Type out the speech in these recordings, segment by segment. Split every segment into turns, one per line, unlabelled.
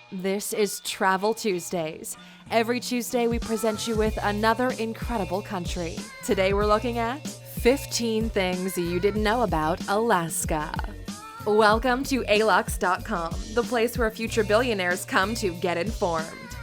This is Travel Tuesdays. Every Tuesday, we present you with another incredible country. Today, we're looking at 15 things you didn't know about Alaska. Welcome to Alux.com, the place where future billionaires come to get informed.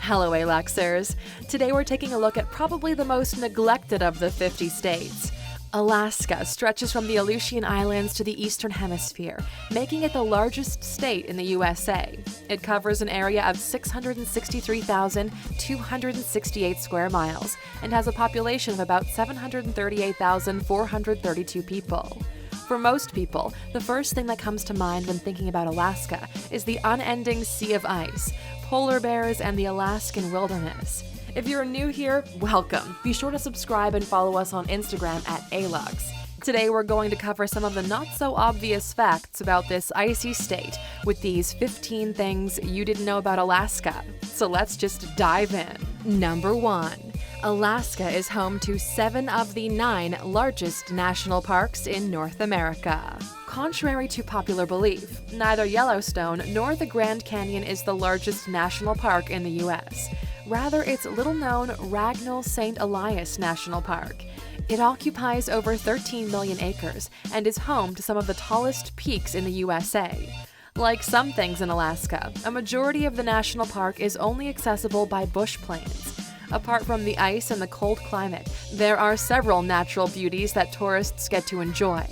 Hello, Aluxers. Today, we're taking a look at probably the most neglected of the 50 states. Alaska stretches from the Aleutian Islands to the Eastern Hemisphere, making it the largest state in the USA. It covers an area of 663,268 square miles and has a population of about 738,432 people. For most people, the first thing that comes to mind when thinking about Alaska is the unending sea of ice, polar bears, and the Alaskan wilderness. If you're new here, welcome. Be sure to subscribe and follow us on Instagram at Alux. Today we're going to cover some of the not-so-obvious facts about this icy state with these 15 things you didn't know about Alaska. So let's just dive in. Number 1. Alaska is home to 7 of the 9 largest national parks in North America. Contrary to popular belief, neither Yellowstone nor the Grand Canyon is the largest national park in the U.S. Rather, it's little-known Ragnall St. Elias National Park. It occupies over 13 million acres and is home to some of the tallest peaks in the USA. Like some things in Alaska, a majority of the national park is only accessible by bush planes. Apart from the ice and the cold climate, there are several natural beauties that tourists get to enjoy.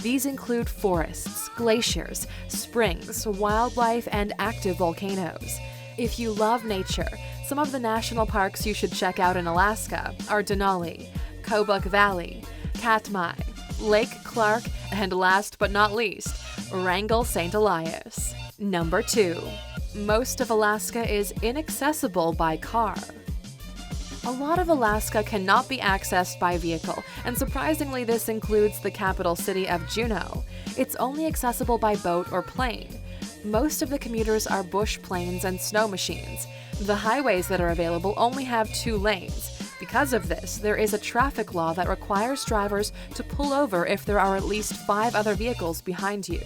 These include forests, glaciers, springs, wildlife, and active volcanoes. If you love nature, some of the national parks you should check out in Alaska are Denali, Kobuk Valley, Katmai, Lake Clark, and last but not least, Wrangell St. Elias. Number 2. Most of Alaska is inaccessible by car. A lot of Alaska cannot be accessed by vehicle, and surprisingly this includes the capital city of Juneau. It's only accessible by boat or plane. Most of the commuters are bush planes and snow machines. The highways that are available only have 2 lanes. Because of this, there is a traffic law that requires drivers to pull over if there are at least 5 other vehicles behind you.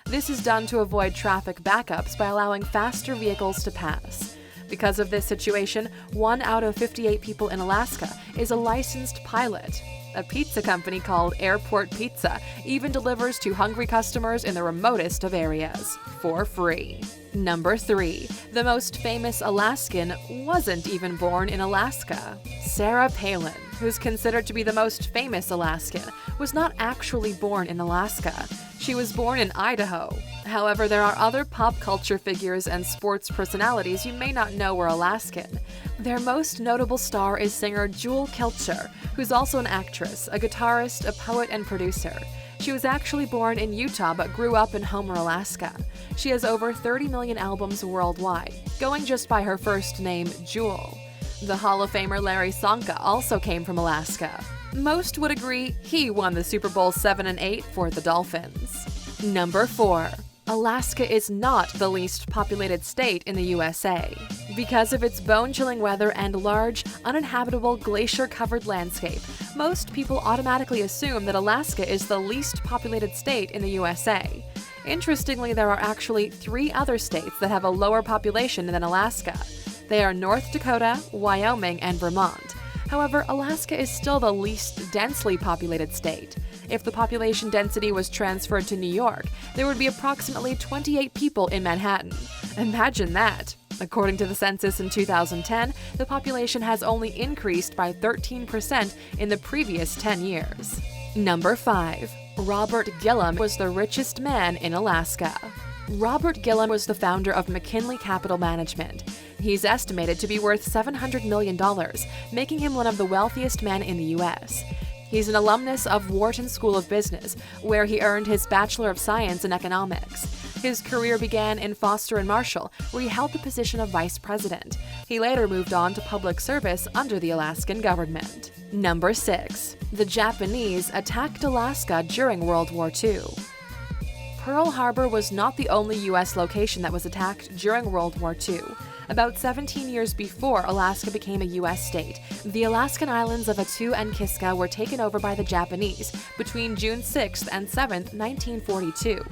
This is done to avoid traffic backups by allowing faster vehicles to pass. Because of this situation, 1 out of 58 people in Alaska is a licensed pilot. A pizza company called Airport Pizza even delivers to hungry customers in the remotest of areas, for free. Number 3. The most famous Alaskan wasn't even born in Alaska. Sarah Palin, who's considered to be the most famous Alaskan, was not actually born in Alaska. She was born in Idaho. However, there are other pop culture figures and sports personalities you may not know were Alaskan. Their most notable star is singer Jewel Kilcher, who's also an actress, a guitarist, a poet, and producer. She was actually born in Utah but grew up in Homer, Alaska. She has over 30 million albums worldwide, going just by her first name, Jewel. The Hall of Famer Larry Csonka also came from Alaska. Most would agree he won the Super Bowl 7 and 8 for the Dolphins. Number 4. Alaska is not the least populated state in the USA. Because of its bone-chilling weather and large, uninhabitable glacier-covered landscape, most people automatically assume that Alaska is the least populated state in the USA. Interestingly, there are actually 3 other states that have a lower population than Alaska. They are North Dakota, Wyoming, and Vermont. However, Alaska is still the least densely populated state. If the population density was transferred to New York, there would be approximately 28 people in Manhattan. Imagine that! According to the census in 2010, the population has only increased by 13% in the previous 10 years. Number 5. Robert Gilliam was the richest man in Alaska. Robert Gilliam was the founder of McKinley Capital Management. He's estimated to be worth $700 million, making him one of the wealthiest men in the U.S. He's an alumnus of Wharton School of Business, where he earned his Bachelor of Science in Economics. His career began in Foster & Marshall, where he held the position of vice president. He later moved on to public service under the Alaskan government. Number 6. The Japanese attacked Alaska during World War II. Pearl Harbor was not the only U.S. location that was attacked during World War II. About 17 years before Alaska became a U.S. state, the Alaskan islands of Attu and Kiska were taken over by the Japanese between June 6th and 7th, 1942.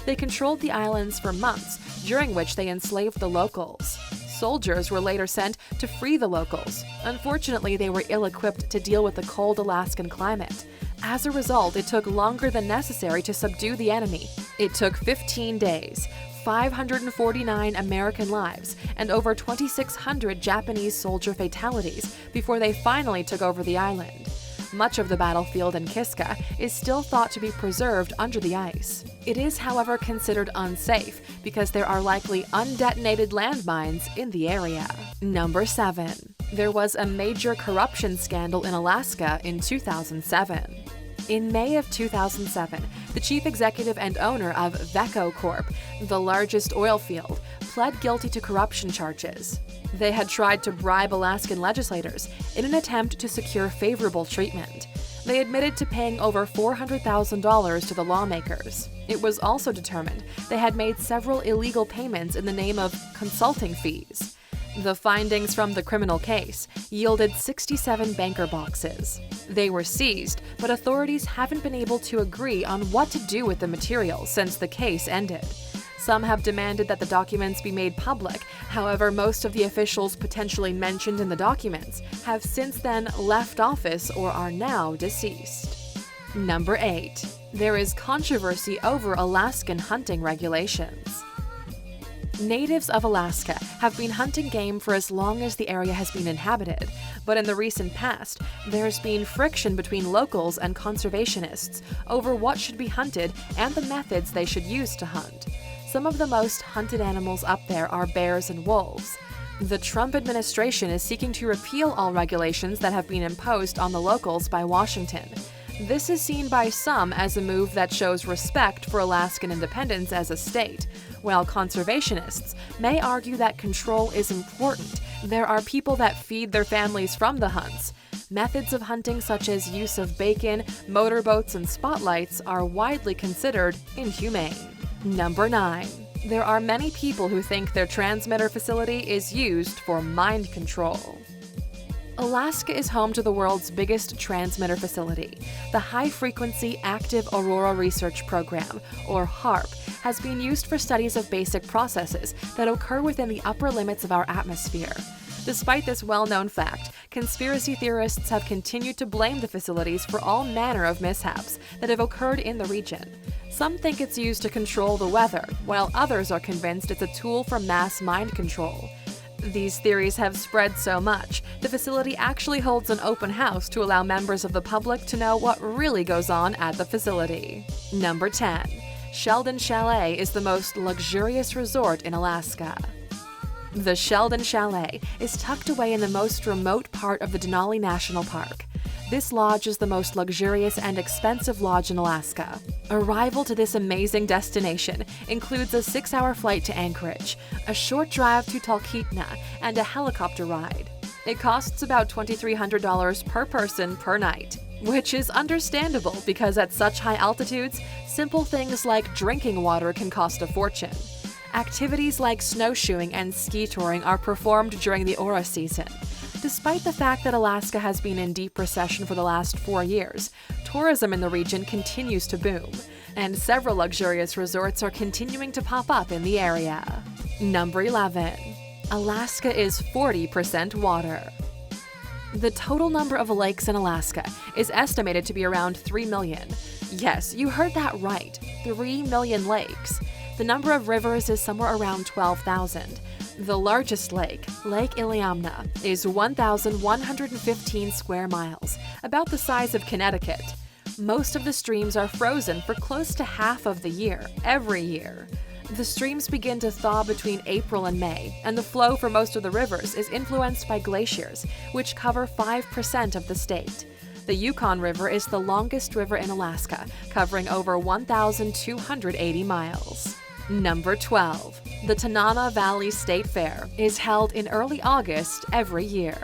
They controlled the islands for months, during which they enslaved the locals. Soldiers were later sent to free the locals. Unfortunately, they were ill-equipped to deal with the cold Alaskan climate. As a result, it took longer than necessary to subdue the enemy. It took 15 days, 549 American lives, and over 2,600 Japanese soldier fatalities before they finally took over the island. Much of the battlefield in Kiska is still thought to be preserved under the ice. It is, however, considered unsafe because there are likely undetonated landmines in the area. Number 7. There was a major corruption scandal in Alaska in 2007. In May of 2007, the chief executive and owner of Veco Corp, the largest oil field, pled guilty to corruption charges. They had tried to bribe Alaskan legislators in an attempt to secure favorable treatment. They admitted to paying over $400,000 to the lawmakers. It was also determined they had made several illegal payments in the name of consulting fees. The findings from the criminal case yielded 67 banker boxes. They were seized, but authorities haven't been able to agree on what to do with the material since the case ended. Some have demanded that the documents be made public. However, most of the officials potentially mentioned in the documents have since then left office or are now deceased. Number 8. There is controversy over Alaskan hunting regulations. Natives of Alaska have been hunting game for as long as the area has been inhabited, but in the recent past, there's been friction between locals and conservationists over what should be hunted and the methods they should use to hunt. Some of the most hunted animals up there are bears and wolves. The Trump administration is seeking to repeal all regulations that have been imposed on the locals by Washington. This is seen by some as a move that shows respect for Alaskan independence as a state, while conservationists may argue that control is important. There are people that feed their families from the hunts. Methods of hunting such as use of bacon, motorboats, and spotlights are widely considered inhumane. Number 9. There are many people who think their transmitter facility is used for mind control. Alaska is home to the world's biggest transmitter facility. The High Frequency Active Aurora Research Program, or HAARP, has been used for studies of basic processes that occur within the upper limits of our atmosphere. Despite this well-known fact, conspiracy theorists have continued to blame the facilities for all manner of mishaps that have occurred in the region. Some think it's used to control the weather, while others are convinced it's a tool for mass mind control. These theories have spread so much, the facility actually holds an open house to allow members of the public to know what really goes on at the facility. Number 10. Sheldon Chalet is the most luxurious resort in Alaska. The Sheldon Chalet is tucked away in the most remote part of the Denali National Park. This lodge is the most luxurious and expensive lodge in Alaska. Arrival to this amazing destination includes a 6-hour flight to Anchorage, a short drive to Talkeetna, and a helicopter ride. It costs about $2,300 per person per night, which is understandable because at such high altitudes, simple things like drinking water can cost a fortune. Activities like snowshoeing and ski touring are performed during the Aura season. Despite the fact that Alaska has been in deep recession for the last 4 years, tourism in the region continues to boom, and several luxurious resorts are continuing to pop up in the area. Number 11. Alaska is 40% water. The total number of lakes in Alaska is estimated to be around 3 million. Yes, you heard that right, 3 million lakes. The number of rivers is somewhere around 12,000. The largest lake, Lake Iliamna, is 1,115 square miles, about the size of Connecticut. Most of the streams are frozen for close to half of the year, every year. The streams begin to thaw between April and May, and the flow for most of the rivers is influenced by glaciers, which cover 5% of the state. The Yukon River is the longest river in Alaska, covering over 1,280 miles. Number 12. The Tanana Valley State Fair is held in early August every year.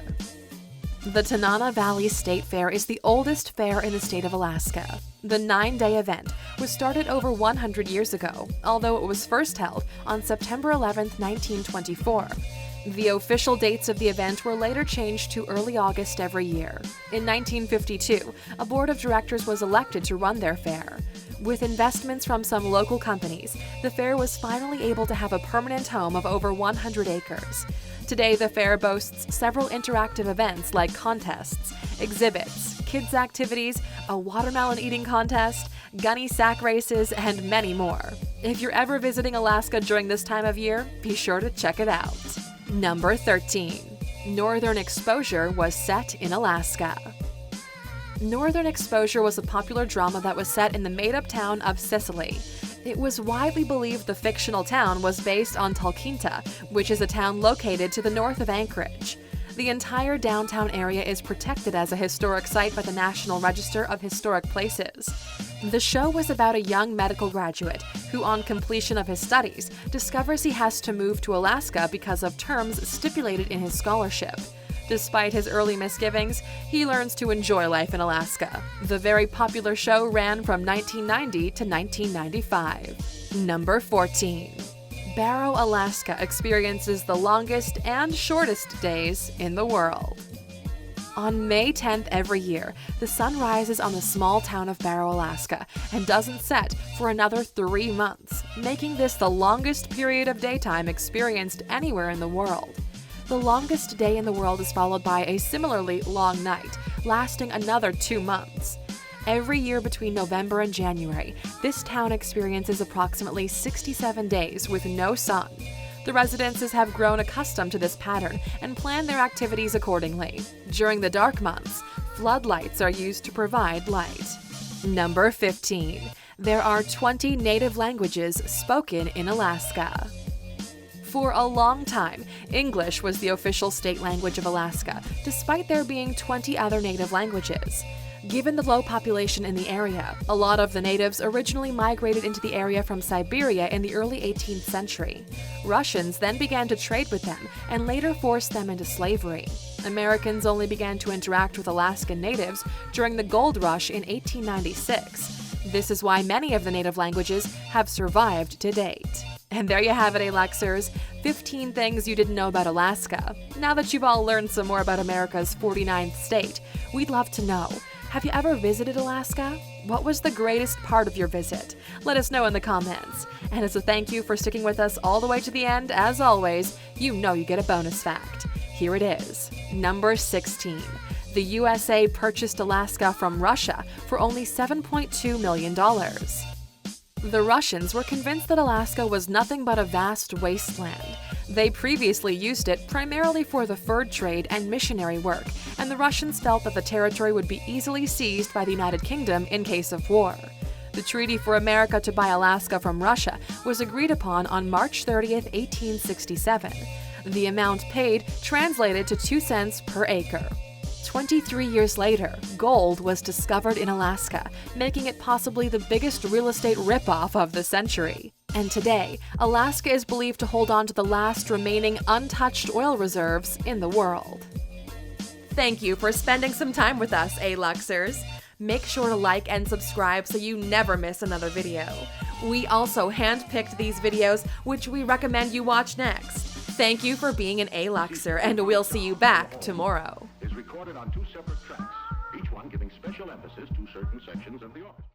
The Tanana Valley State Fair is the oldest fair in the state of Alaska. The 9-day event was started over 100 years ago, although it was first held on September 11, 1924. The official dates of the event were later changed to early August every year. In 1952, a board of directors was elected to run their fair. With investments from some local companies, the fair was finally able to have a permanent home of over 100 acres. Today, the fair boasts several interactive events like contests, exhibits, kids' activities, a watermelon eating contest, gunny sack races, and many more. If you're ever visiting Alaska during this time of year, be sure to check it out. Number 13. Northern Exposure was set in Alaska. Northern Exposure was a popular drama that was set in the made-up town of Sicily. It was widely believed the fictional town was based on Talkeetna, which is a town located to the north of Anchorage. The entire downtown area is protected as a historic site by the National Register of Historic Places. The show was about a young medical graduate who, on completion of his studies, discovers he has to move to Alaska because of terms stipulated in his scholarship. Despite his early misgivings, he learns to enjoy life in Alaska. The very popular show ran from 1990 to 1995. Number 14. Barrow, Alaska experiences the longest and shortest days in the world. On May 10th every year, the sun rises on the small town of Barrow, Alaska, and doesn't set for another 3 months, making this the longest period of daytime experienced anywhere in the world. The longest day in the world is followed by a similarly long night, lasting another 2 months. Every year between November and January, this town experiences approximately 67 days with no sun. The residents have grown accustomed to this pattern and plan their activities accordingly. During the dark months, floodlights are used to provide light. Number 15. There are 20 native languages spoken in Alaska. For a long time, English was the official state language of Alaska, despite there being 20 other native languages. Given the low population in the area, a lot of the natives originally migrated into the area from Siberia in the early 18th century. Russians then began to trade with them and later forced them into slavery. Americans only began to interact with Alaskan natives during the gold rush in 1896. This is why many of the native languages have survived to date. And there you have it, Aluxers, 15 things you didn't know about Alaska. Now that you've all learned some more about America's 49th state, we'd love to know. Have you ever visited Alaska? What was the greatest part of your visit? Let us know in the comments. And as a thank you for sticking with us all the way to the end, as always, you know you get a bonus fact. Here it is. Number 16. The USA purchased Alaska from Russia for only $7.2 million. The Russians were convinced that Alaska was nothing but a vast wasteland. They previously used it primarily for the fur trade and missionary work, and the Russians felt that the territory would be easily seized by the United Kingdom in case of war. The treaty for America to buy Alaska from Russia was agreed upon on March 30, 1867. The amount paid translated to 2 cents per acre. 23 years later, gold was discovered in Alaska, making it possibly the biggest real estate ripoff of the century. And today, Alaska is believed to hold on to the last remaining untouched oil reserves in the world. Thank you for spending some time with us, Aluxers. Make sure to like and subscribe so you never miss another video. We also handpicked these videos, which we recommend you watch next. Thank you for being an Aluxer, and we'll see you back tomorrow.
Is recorded on 2 separate tracks, each one giving special emphasis to certain sections of the art.